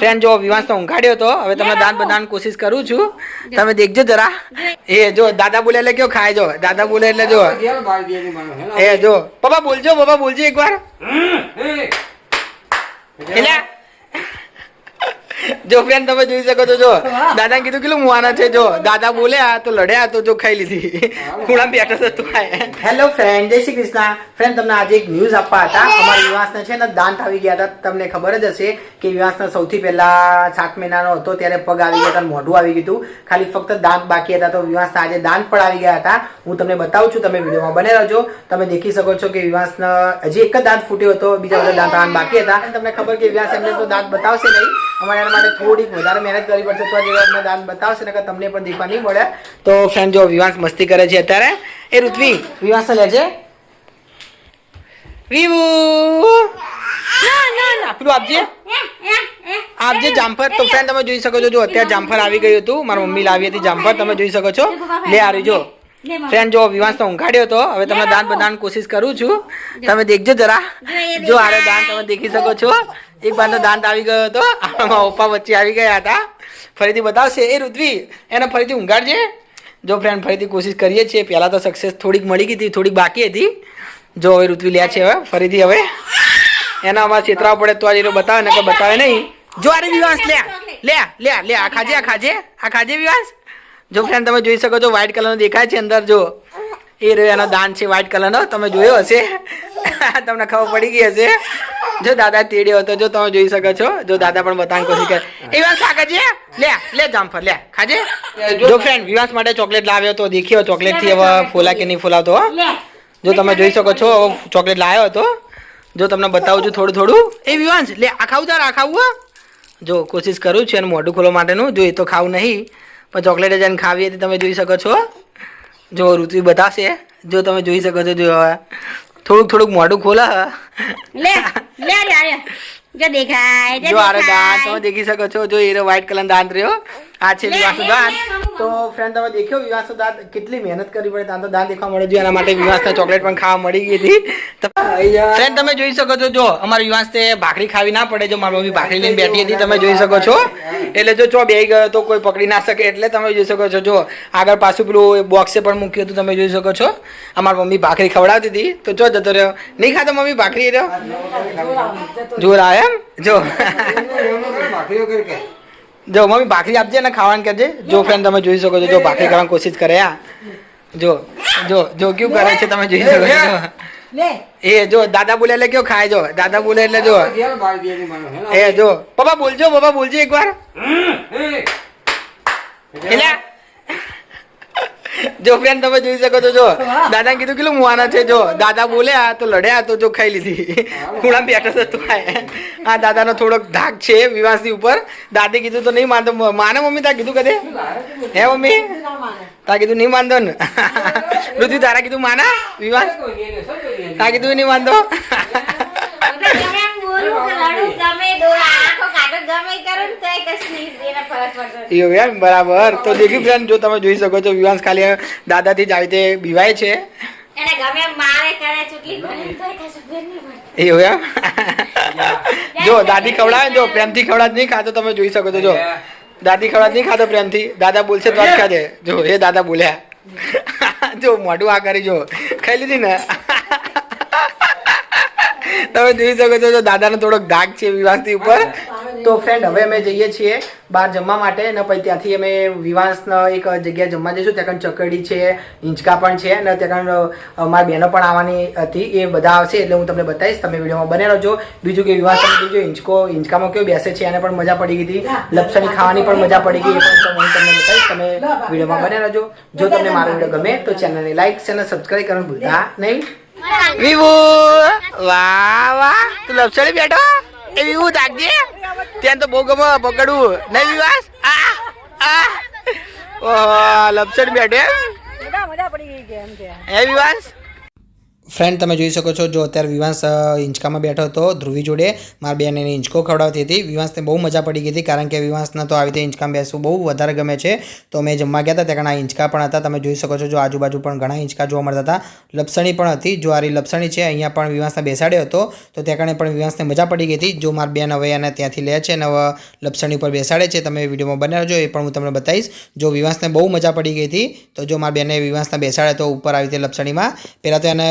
Friend જો વિવાસ તો ઊંઘાડ્યો તો હવે તમને દાંત બધાની કોશિશ કરું છું તમે દેખજો જરા એ જો દાદા બોલે એટલે કયો ખાય જો દાદા બોલે એટલે જો એ જો પપ્પા બોલજો એકવાર એટલે જો ફ્રેન્ડ તમે જોઈ શકો છો જો દાદા કીધું કેટલું મુવાના છે જો દાદા બોલ્યા તો લડ્યા તો જો ખાઈ લીધી ખૂણા બેઠો તો તું ખાય હેલો ફ્રેન્ડ જય શ્રી કૃષ્ણ ફ્રેન્ડ તમને આજે એક ન્યૂઝ આપવા હતા અમારા વિવાસને છે ને દાંત આવી ગયા હતા તમને ખબર જ હશે કે વિવાસને સૌથી પહેલા 7 મહિનાનો હતો ત્યારે પગ આવી ગયા હતા મોઢું આવી ગયું હતું ખાલી ફક્ત દાંત બાકી હતા તો વિવાસના આજે દાંત પણ આવી ગયા હતા હું તમને બતાવું છું તમે વિડીયોમાં બને રહેજો તમે દેખી શકો છો કે વિવાસનો હજી એક જ દાંત ફૂટ્યો હતો બીજા બધા દાંત આવવાના બાકી હતા તમને ખબર કે વિવાસ એમને તો દાંત બતાવશે નહીં અમારે એના માટે થોડીક વધારે મહેનત કરવી પડશે તો જ અમને દાંત બતાવશે ને તમને પણ દેખવા નહીં મળે તો ફ્રેન્ડ જો વિવાસ મસ્તી કરે છે અત્યારે એ ઋત્વી વિવાસ લે છે વિવુ ના પેલું આપજે જામફર તો ફ્રેન્ડ તમે જોઈ શકો છો જો અત્યારે જામફર આવી ગયું હતું મારી મમ્મી લાવી હતી જામફર તમે જોઈ શકો છો લે આ જો ફ્રેન્ડ જો વિવાસ તો ઊંઘાડ્યો હતો હવે તમને દાંત બધાની કોશિશ કરું છું તમે દેખજો જરા જો આરે દાંત તમે દેખી શકો છો એક બાર દાંત આવી ગયો હતો મારા પપ્પા વચ્ચે આવી ગયા હતા ફરીથી બતાવશે એ ઋત્વી એને ફરીથી ઊંઘાડજે જો ફ્રેન્ડ ફરીથી કોશિશ કરીએ છીએ પહેલાં તો સક્સેસ થોડીક મળી ગઈ હતી થોડીક બાકી હતી જો હવે ઋત્વી લે છે હવે ફરીથી હવે એના અમારે છેતરાવ પડે તો આજે બતાવે ને કે બતાવે નહીં જો અરે વિવાસ લે આ ખાજે વિવાસ જો ફ્રેન્ડ તમે જોઈ શકો છો વ્હાઈટ કલરનો દેખાય છે અંદર જો એ રહ્યો એનો દાંત છે વ્હાઈટ કલરનો તમે જોયો હશે તમને ખબર પડી ગઈ હશે જો દાદા તેડ્યો હતો જો તમે જોઈ શકો છો જો દાદા પણ બતાવવાની કોશિશ કરે એ વિવાસ ખા ખાજે લે જામફર લે ખાજે જો ફ્રેન્ડ વિવાસ માટે ચોકલેટ લાવ્યો તો દેખ્યો ચોકલેટ થી હવે ફોલા કે નહીં ફોલાવતો જો તમે જોઈ શકો છો ચોકલેટ લાવ્યો હતો જો તમને બતાવું છું થોડું એ વિવાસ લે આ ખાવું જો કોશિશ કરું છું એનું મોઢું ખોલવા માટેનું જો એ તો ખાવું નહીં પણ ચોકલેટ જઈને ખાવી હતી તમે જોઈ શકો છો જો ઋત્વી બતાવશે જો તમે જોઈ શકો છો જો થોડુંક મોઢું ખોલા જો આરે દાંત તમે દેખી શકો છો જો એ વ્હાઈટ કલર દાંત રહ્યો આ છે વિવાસનો દાંત તો ફ્રેન્ડ તમે દેખ્યો વિવાસનો દાંત કેટલી મહેનત કરવી પડે ત્યાં તો દાંત દેખવા મળે છે એના માટે વિવાસના ચોકલેટ પણ ખાવા મળી ગઈ હતી ફ્રેન્ડ તમે જોઈ શકો છો જો અમારા વિવાસ તે ભાખરી ખાવી ના પડે જો મારી મમ્મી ભાખરી લઈને બેઠી હતી તમે જોઈ શકો છો એટલે જો ચો બેહી ગયો તો કોઈ પકડી ના શકે એટલે તમે જોઈ શકો છો જો આગળ પાછું પેલું બોક્સે પણ મૂક્યું હતું તમે જોઈ શકો છો અમારી મમ્મી ભાખરી ખવડાવતી હતી તો ચો જતો રહ્યો નહીં ખાતો મમ્મી ભાખરી રહ્યો જોર આવે એમ જો જો મમ્મી ભાખરી આપજે ને ખાવાનું કરજે જો ફ્રેન્ડ તમે જોઈ શકો છો જો ભાખરી કરવાની કોશિશ કરે આ જો કેવું કરે છે તમે જોઈ શકો છો એ જો દાદા બોલે એટલે કયો ખાય જો દાદા બોલે એટલે જો એ જો પપ્પા બોલજો એકવાર એટલે જો ફ્રેન્ડ તમે જોઈ શકો છો જો દાદા કીધું કેટલું મુવાના છે જો દાદા બોલ્યા તો લડ્યા તો જો ખાઈ લીધી ખૂણા બેઠો તો તું ખાય આ દાદાનો થોડોક ધાક છે વિવાસની ઉપર દાદે કીધું તો નહીં માનતો માને મમ્મી તા કીધું કદે હે મમ્મી તા કીધું નહીં માનતો ને ઋતુ તારા કીધું માના વિવાસ તા કીધું નહીં માનતો બરાબર તો દેખી ફ્રેન્ડ જો તમે જોઈ શકો છો વિવાસ ખાલી દાદાથી જ આવી રીતે બીવાય છે એવું એમ જો દાદી ખવડાવે જો પ્રેમથી ખવડાવ નહીં ખાતો તમે જોઈ શકો છો જો દાદી ખવડાવ નહીં ખાતો પ્રેમથી દાદા બોલશે તો જ ખાધે જો એ દાદા બોલ્યા જો મોઢું આ કરી જો ખાઈ લીધી ને તમે જોઈ શકો છો દાદાનો થોડોક ધાક છે વિવાસની ઉપર તો ફ્રેન્ડ હવે અમે જઈએ છીએ બહાર જમવા માટે અને પછી ત્યાંથી અમે વિવાસના એક જગ્યાએ જમવા જઈશું ત્યાં ચકડી છે હિંચકા પણ છે અને ત્યાં અમારી બહેનો પણ આવવાની હતી એ બધા આવશે એટલે હું તમને બતાવીશ તમે વિડીયોમાં બને રહેજો બીજું કે વિવાસ તમે જોજો હિંચકામાં કેવું બેસે છે એને પણ મજા પડી ગઈ હતી લપસણી ખાવાની પણ મજા પડી ગઈ એ પણ હું તમને બતાવીશ તમે વિડીયોમાં બને રહેજો જો તમને મારો વિડીયો ગમે તો ચેનલને લાઈક અને સબસ્ક્રાઈબ કરવાનું ભૂલતા નહીં વિવુ વાહ તું લપસણી બેઠો એ વિવુ દાગજે ત્યાં તો બહુ ગમે પકડવું નહીં વિવાસ લપસણી બેઠે એ વિવાસ ફ્રેન્ડ તમે જોઈ શકો છો જો અત્યારે વિવાંશ હિંચકામાં બેઠો હતો ધ્રુવી જોડે મારા બેન એને હિંચકો ખવડાવતી હતી. વિવાંશને બહુ મજા પડી ગઈ હતી કારણ કે વિવાંશને તો આવી રીતે હિંચકામાં બેસવું બહુ વધારે ગમે છે. તો મેં જમવા ગયા હતા ત્યાં ઘણા હિંચકા પણ હતા. તમે જોઈ શકો છો જો આજુબાજુ પણ ઘણા હિંચકા જોવા મળતા હતા. લપસણી પણ હતી. જો આ લપસણી છે અહીંયા પણ વિવાંશને બેસાડ્યો હતો તો ત્યાં કારણે પણ વિવાંશને મજા પડી ગઈ હતી. જો મારા બેન હવે એને ત્યાંથી લે છે અને હવે લપસણી ઉપર બેસાડે છે. તમે વિડીયોમાં બનાવજો એ પણ હું તમને બતાવીશ. જો વિવાંશને બહુ મજા પડી ગઈ હતી તો જો મારા બેને વિવાંશને બેસાડ્યો તો ઉપર આવી રીતે લપસણીમાં. પહેલાં તો એને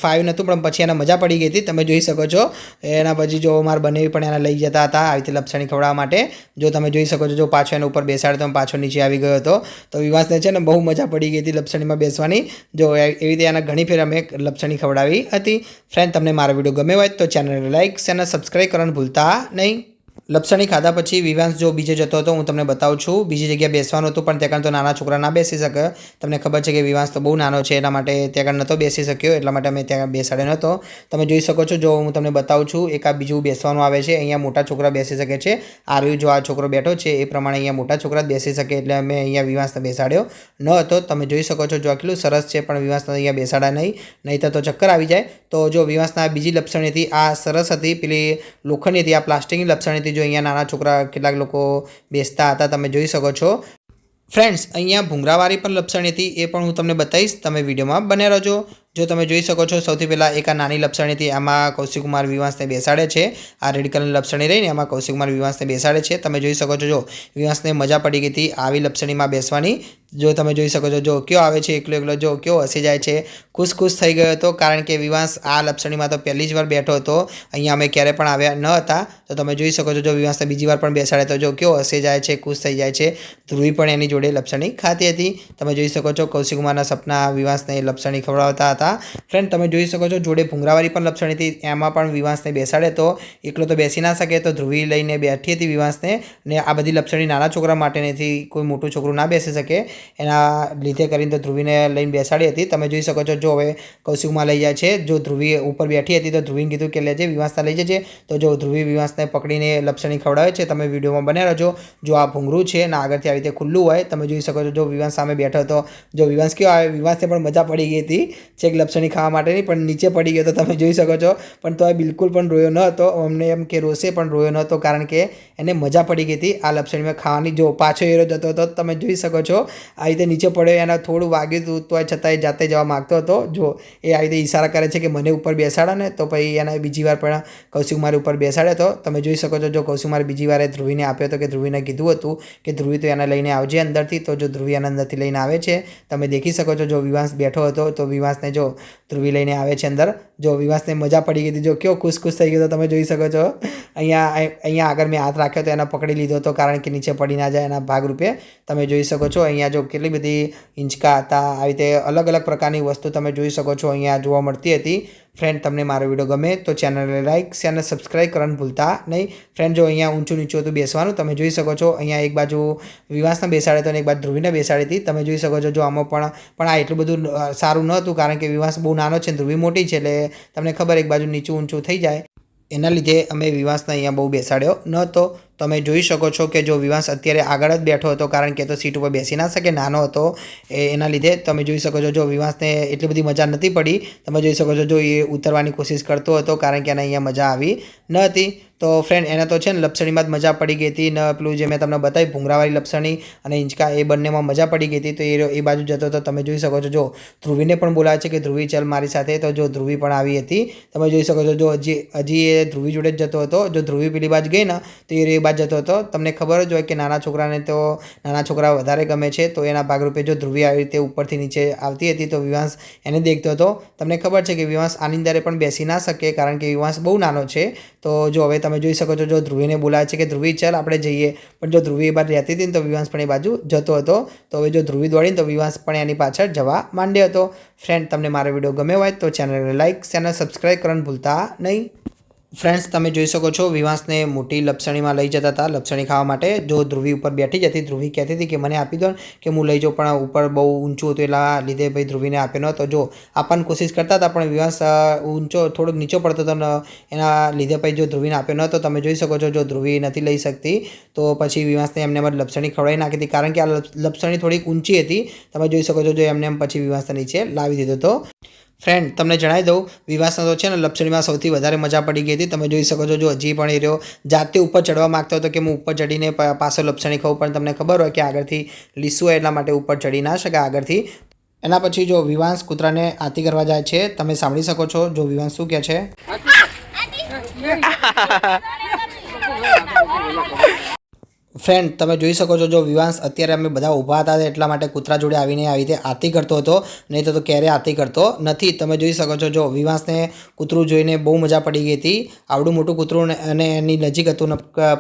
ફાવ્યું નહોતું પણ પછી એને મજા પડી ગઈ હતી. તમે જોઈ શકો છો એના પછી જો મારા બંને પણ એને લઈ જતા હતા આવી રીતે લપસણી ખવડાવવા માટે. જો તમે જોઈ શકો છો જો પાછો એને ઉપર બેસાડ્યો તો પાછો નીચે આવી ગયો હતો. તો વિવાંશને છે ને બહુ મજા પડી ગઈ હતી લપસણીમાં બેસવાની. જો એવી રીતે એને ઘણી ફેર અમે લપસણી ખવડાવી હતી. ફ્રેન્ડ તમને મારો વિડીયો ગમે હોય તો ચેનલને લાઈક અને સબસ્ક્રાઈબ કરવાનું ભૂલતા નહીં. લપસણી ખાધા પછી વિવાંશ જો બીજે જતો હતો હું તમને બતાવું છું. બીજી જગ્યાએ બેસવાનું હતું પણ ત્યાં તો નાના છોકરા ના બેસી શકે. તમને ખબર છે કે વિવાંશ તો બહુ નાનો છે એટલા માટે ત્યાં નહોતો બેસી શક્યો એટલા માટે અમે ત્યાં બેસાડ્યો નહોતો. તમે જોઈ શકો છો જો હું તમને બતાવું છું એક આ બીજું બેસવાનું આવે છે. અહીંયા મોટા છોકરા બેસી શકે છે. આ રહ્યું જો આ છોકરો બેઠો છે એ પ્રમાણે અહીંયા મોટા છોકરા બેસી શકે એટલે અમે અહીંયા વિવાંશને બેસાડ્યો ન હતો. તમે જોઈ શકો છો જો આટલું સરસ છે પણ વિવાંશને અહીંયા બેસાડ્યા નહીં તો ચક્કર આવી જાય. તો જો વિવાંશના બીજી લપસણી હતી આ સરસ હતી. પેલી લોખંડની હતી આ પ્લાસ્ટિકની લપસણી હતી. જો અહીંયા નાના છોકરા કેટલાક લોકો બેસતા હતા તમે જોઈ શકો છો. ફ્રેન્ડ્સ અહીંયા ભૂંગરાવાળી પણ લપસણી હતી એ પણ હું તમને બતાવીશ. તમે વિડીયોમાં બને રહેજો. જો તમે જોઈ શકો છો સૌથી પહેલાં એક આ નાની લપસણી હતી આમાં કૌશિક કુમાર વિવાંશને બેસાડે છે. આ રેડ કલરની લપસણી રહીને એમાં કૌશિક કુમાર વિવાંશને બેસાડે છે. તમે જોઈ શકો છો જો વિવાંશને મજા પડી ગઈ હતી આવી લપસણીમાં બેસવાની. જો તમે જોઈ શકો છો જો કયો આવે છે એકલો જો કયો હસી જાય છે. ખુશ થઈ ગયો હતો કારણ કે વિવાંશ આ લપસણીમાં તો પહેલી જ વાર બેઠો હતો. અહીંયા અમે ક્યારે પણ આવ્યા ન હતા. તો તમે જોઈ શકો છો જો વિવાંશને બીજી વાર પણ બેસાડે તો જો કયો હસી જાય છે ખુશ થઈ જાય છે. ધ્રુવી પણ એની જોડે લપસણી ખાતી હતી. તમે જોઈ શકો છો કૌશિક કુમારના સપના વિવાંશને લપસણી ખવડાવતા હતા. ફ્રેન્ડ તમે જોઈ શકો છો જોડે ભૂંગરાવાળી પણ લપસણી હતી એમાં પણ વિવાંશને બેસાડે તો એકલો તો બેસી ના શકે તો ધ્રુવી લઈને બેઠી હતી વિવાંશને. ને આ બધી લપસણી નાના છોકરા માટે નથી કોઈ મોટું છોકરું ના બેસી શકે એના લીધે કરીને તો ધ્રુવીને લઈને બેસાડી હતી. તમે જોઈ શકો છો જો હવે કૌશિકમાં લઈ જાય છે. જો ધ્રુવી ઉપર બેઠી હતી તો ધ્રુવીને કીધું કે લેજે વિવાંશને લઈ જજે. તો જો ધ્રુવી વિવાંશને પકડીને લપસણી ખવડાવે છે. તમે વિડીયોમાં બન્યા રહેજો. જો આ ભૂંગરું છે ને આગળથી આવી રીતે ખુલ્લું હોય તમે જોઈ શકો છો જો વિવાંશ સામે બેઠો હતો. જો વિવાંશ કેવો આવે વિવાંશને પણ મજા પડી ગઈ હતી છેક લપસણી ખાવા માટેની પણ નીચે પડી ગયો તો તમે જોઈ શકો છો. પણ તો બિલકુલ પણ રોયો ન હતો. અમને એમ કે રોશે પણ રોયો ન હતો કારણ કે એને મજા પડી ગઈ હતી આ લપસણીમાં ખાવાની. જો પાછો એરો જતો હતો તમે જોઈ શકો છો આવી રીતે નીચે પડ્યો એને થોડું વાગ્યું હતું તો છતાંય જાતે જવા માગતો હતો. જો એ આવી રીતે ઈશારા કરે છે કે મને ઉપર બેસાડો ને તો પછી એને બીજી વાર પણ કૌશિક કુમાર ઉપર બેસાડ્યો હતો. તમે જોઈ શકો છો જો કૌશિક કુમાર બીજી વાર ધ્રુવીને આપ્યો હતો કે ધ્રુવીને કીધું હતું કે ધ્રુવી તો એને લઈને આવજે અંદરથી. તો જો ધ્રુવી એને અંદરથી લઈને આવે છે તમે દેખી શકો છો. જો વિવાંશ બેઠો હતો તો વિવાંશને જો ધ્રુવી લઈને આવે છે અંદર. જો વિવાંશને મજા પડી ગઈ હતી. જો કેવો ખુશ થઈ ગયો તો તમે જોઈ શકો છો. અહીંયા આગળ મેં હાથ રાખ્યો તો એને પકડી લીધો હતો કારણ કે નીચે પડી ના જાય એના ભાગરૂપે. તમે જોઈ શકો છો અહીંયા જો કેટલી બધી હિંચકા હતા આવી રીતે અલગ પ્રકારની વસ્તુ તમે જોઈ શકો છો અહીંયા જોવા મળતી હતી. ફ્રેન્ડ તમને મારો વિડીયો ગમે તો ચેનલને લાઈક અને સબસ્ક્રાઈબ કરવાનું ભૂલતા નહીં. ફ્રેન્ડ જો અહીંયા ઊંચું નીચું હતું બેસવાનું તમે જોઈ શકો છો. અહીંયા એક બાજુ વિવાંશને બેસાડે તો અને એક બાજુ ધ્રુવીને બેસાડી હતી. તમે જોઈ શકો છો જો આમાં પણ આ એટલું બધું સારું ન હતું કારણ કે વિવાંશ બહુ નાનો છે ધ્રુવી મોટી છે એટલે તમને ખબર એક બાજુ નીચું ઊંચું થઈ જાય એના લીધે અમે વિવાંશને અહીંયા બહુ બેસાડ્યો ન હતો. તમે જોઈ શકો છો કે જો વિવાંશ અત્યારે આગળ જ બેઠો હતો કારણ કે તો સીટ ઉપર બેસી ના શકે નાનો હતો એના લીધે. તમે જોઈ શકો છો જો વિવાંશને એટલી બધી મજા નથી પડી. તમે જોઈ શકો છો જો એ ઉતરવાની કોશિશ કરતો હતો કારણ કે એને અહીંયા મજા આવી ન હતી. તો ફ્રેન્ડ એને તો છે ને લપસણીમાં જ મજા પડી ગઈ હતી ને પેલું જે મેં તમને બતાવી ભૂંગરાવાળી લપસણી અને હિંચકા એ બંનેમાં મજા પડી ગઈ હતી. તો એ બાજુ જતો હતો તમે જોઈ શકો છો. જો ધ્રુવીને પણ બોલાવે છે કે ધ્રુવી ચાલ મારી સાથે. તો જો ધ્રુવી પણ આવી હતી તમે જોઈ શકો છો. જો હજી એ ધ્રુવી જોડે જ જતો હતો. જો ધ્રુવી પેલી બાજુ ગઈ ને તો એ બાજુ જતો હતો. તમને ખબર જ હોય કે નાના છોકરાને તો નાના છોકરા વધારે ગમે છે તો એના ભાગરૂપે જો ધ્રુવી આવી રીતે ઉપરથી નીચે આવતી હતી તો વિવાંશ એને દેખતો હતો. તમને ખબર છે કે વિવાંશ આની અંદર પણ બેસી ના શકે કારણ કે વિવાંશ બહુ નાનો છે. તો જો હવે તમે જોઈ શકો છો જો ધ્રુવીને બોલાવે છે કે ધ્રુવી ચાલ આપણે જઈએ. પણ જો ધ્રુવી એ બાજુ રહેતી હતી ને તો વિવાંશ પણ એ બાજુ જતો હતો. તો હવે જો ધ્રુવી દોડીને તો વિવાંશ પણ એની પાછળ જવા માંડ્યો હતો. ફ્રેન્ડ તમને મારો વિડીયો ગમ્યો હોય તો ચેનલને લાઈક અને સબસ્ક્રાઈબ કરવાનું ભૂલતા નહીં. ફ્રેન્ડ્સ તમે જોઈ શકો છો વિવાંશને મોટી લપસણીમાં લઈ જતા હતા લપસણી ખાવા માટે. જો ધ્રુવી ઉપર બેઠી જતી ધ્રુવી કહેતી હતી કે મને આપી દો કે હું લઈ જાઉં પણ ઉપર બહુ ઊંચું હતું એટલા લીધે ભાઈ ધ્રુવીને આપ્યો નહોતો. જો આપવાની કોશિશ કરતા હતા પણ વિવાંશ ઊંચો થોડોક નીચો પડતો હતો એના લીધે પછી જો ધ્રુવીને આપ્યો નહોતો. તમે જોઈ શકો છો જો ધ્રુવી નથી લઈ શકતી તો પછી વિવાંશને એમને એમ લપસણી ખવડાવી નાખી હતી કારણ કે આ લપસણી થોડીક ઊંચી હતી. તમે જોઈ શકો છો જો એમને એમ પછી વિવાંશને નીચે લાવી દીધો હતો. ફ્રેન્ડ તમને જણાવી દઉં વિવાસના તો છે ને લપસણીમાં સૌથી વધારે મજા પડી ગઈ હતી. તમે જોઈ શકો છો જો હજી પણ એ રહ્યો જાતે ઉપર ચડવા માગતો હતો કે હું ઉપર ચડીને પાછો લપસણી ખાઉં, પણ તમને ખબર હોય કે આગળથી લીસું હોય એટલા માટે ઉપર ચડી ના શકે આગળથી. એના પછી જો વિવાંશ કૂતરાને આતી કરવા જાય છે. તમે સાંભળી શકો છો જો વિવાંશ શું કહે છે. ફ્રેન્ડ તમે જોઈ શકો છો જો વિવાંશ અત્યારે અમે બધા ઊભા હતા એટલા માટે કૂતરા જોડે આવીને આવી રીતે આરતી કરતો હતો, નહીં તો ક્યારે આરતી કરતો નથી. તમે જોઈ શકો છો જો વિવાંશને કૂતરું જોઈને બહુ મજા પડી ગઈ હતી. આવડું મોટું કૂતરું અને એની નજીક હતું,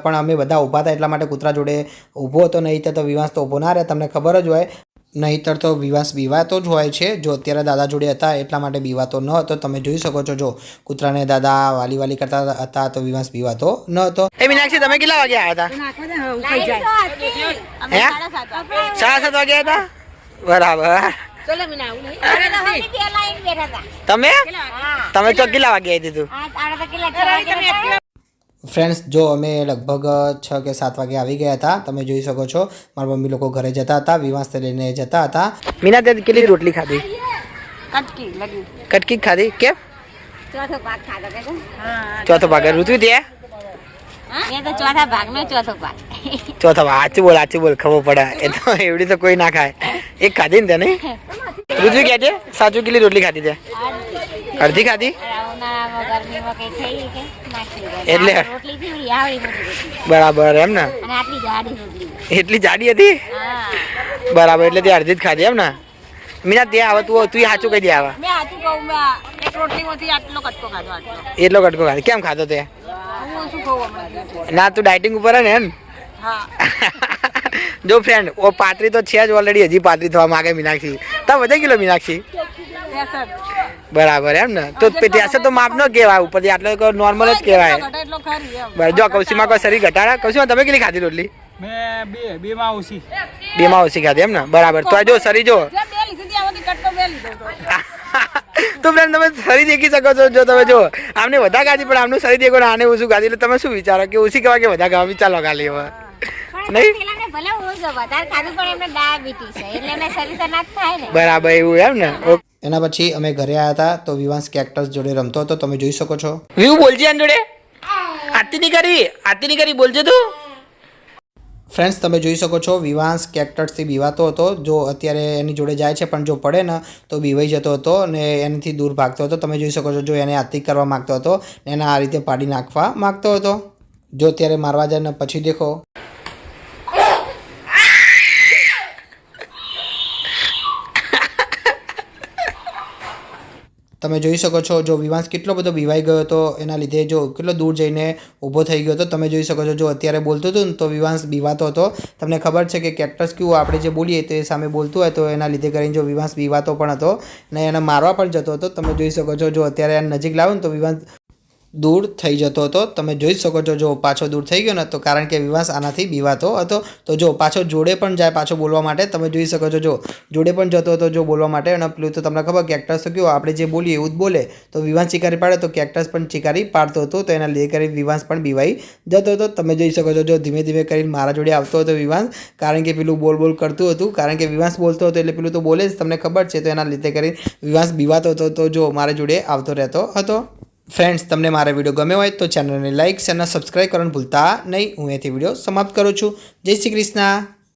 પણ અમે બધા ઊભા હતા એટલા માટે કૂતરા જોડે ઊભો હતો. નહીં તો વિવાંશ તો ઊભો ના રહે, તમને ખબર જ હોય. નહીંતર તો વિવાંશ બીવાતો જ હોય છે. જો અત્યારે દાદા જોડે હતા એટલા માટે બીવાતો ન હતો. તમે જોઈ શકો છો જો કૂતરાને દાદા વાલી કરતા હતા તો વિવાંશ બીવાતો ન હતો. એ મીનાક્ષી તમે કેટલા વાગે આવ્યા હતા? 7:30 વાગે હતા. બરાબર. તમે તો કેટલા વાગે આવી દીધું? ફ્રેન્ડ્સ જો અમે લગભગ 6 કે 7 વાગે આવી ગયા હતા. તમે જોઈ શકો છો મારા મમ્મી લોકો ઘરે જતા હતા, વિવાંશને લઈને જતા હતા. મીના તે કેટલી રોટલી ખાધી? કટકી ખાધી. કેમ? ચોથો ભાગ. ઋતુ તે ચોથા ભાગ. સાચું બોલ ખબર પડે. એ તો એવડી તો કોઈ ના ખાય. એક ખાધી ને તેને ઋતુ કે છે સાચું કેટલી રોટલી ખાધી તે? અડધી ખાધી. એટલે બરાબર એમ ને, એટલી જાડી હતી. બરાબર એટલે તે અડધી જ ખાધી એમ ને. મીના તે આવે તું સાચું કહી દે. આવે એટલો કટકો ખાધો. કેમ ખાધો તે? ના તું ડાયટિંગ ઉપર ને એમ. જો ફ્રેન્ડ ઓ પાતળી તો છે જ ઓલરેડી, હજી પાતળી થવા માંગે મીનાક્ષી. તમે વધે કિલો મીનાક્ષી? બરાબર એમ ને. તો ત્યાંસે તો માપ નો કહેવાય, ઉપરથી આટલો નોર્મલ જ કહેવાય. જો કૌશીમાં કોઈ શરીર ઘટાડા. કૌશીમાં તમે કેટલી ખાધી રોટલી? બેમાં ઓછી ખાધી એમ ને. બરાબર. તો જો શરીર જો તો ફ્રેન્ડ તમે શરીર દેખી શકો છો. જો તમે જો આમને વધારે ખાધી પણ આમનું શરીર દેખો ને આને ઓછું ખાધી, એટલે તમે શું વિચારો કે ઓછી કહેવાય કે વધારે ખાવા? વિચારો ખાલી હવે બરાબર એવું એમ ને. એના પછી અમે ઘરે આવ્યા હતા તો વિવાંશ કેક્ટસ જોડે રમતો હતો. તમે જોઈ શકો છો. વ્યૂ બોલજે આની જોડે. આરતી નહીં કરી બોલજે તું. ફ્રેન્ડ્સ તમે જોઈ શકો છો વિવાંશ કેક્ટસથી બીવાતો હતો. જો અત્યારે એની જોડે જાય છે પણ જો પડે ને તો બીવાઈ જતો હતો અને એનાથી દૂર ભાગતો હતો. તમે જોઈ શકો છો જો એને આરતી કરવા માગતો હતો ને એને આ રીતે પાડી નાખવા માગતો હતો. જો અત્યારે મારવા જાય ને પછી દેખો. તમે જોઈ શકો છો જો વિવાંશ કેટલો બધો બીવાઈ ગયો હતો, એના લીધે જો કેટલો દૂર જઈને ઊભો થઈ ગયો હતો. તમે જોઈ શકો છો જો અત્યારે બોલતું હતું ને તો વિવાંશ બીવાતો હતો. તમને ખબર છે કે કેક્ટસ કેવું આપણે જે બોલીએ તે સામે બોલતું હોય તો એના લીધે કરીને જો વિવાંશ બીવાતો પણ હતો ને એને મારવા પણ જતો હતો. તમે જોઈ શકો છો જો અત્યારે એને નજીક લાવ્યો ને તો વિવાંશ દૂર થઈ જતો હતો. તમે જોઈ શકો છો જો પાછો દૂર થઈ ગયો ને તો કારણ કે વિવાંશ આનાથી બીવાતો હતો. તો જો પાછો જોડે પણ જાય પાછો બોલવા માટે. તમે જોઈ શકો છો જો જોડે પણ જતો હતો જો બોલવા માટે. અને પેલું તો તમને ખબર કેક્ટસ તો કેવું આપણે જે બોલીએ એવું જ બોલે. તો વિવાંશ ચીકારી પાડે તો કેક્ટસ પણ ચીકારી પાડતો હતો. તો એના લીધે કરી વિવાંશ પણ બીવાઈ જતો હતો. તમે જોઈ શકો છો જો ધીમે ધીમે કરીને મારા જોડે આવતો હતો વિવાંશ, કારણ કે પેલું બોલ કરતું હતું. કારણ કે વિવાંશ બોલતો હતો એટલે પેલું તો બોલે જ, તમને ખબર છે. તો એના લીધે કરી વિવાંશ બીવાતો હતો. તો જો મારા જોડે આવતો રહેતો હતો. ફ્રેન્ડ્સ તમને મારા વિડીયો ગમ્યો હોય તો ચેનલને લાઇક અને સબસ્ક્રાઈબ કરવાનું ભૂલતા નહીં. હું અહીંથી વિડીયો સમાપ્ત કરું છું. જય શ્રી કૃષ્ણ.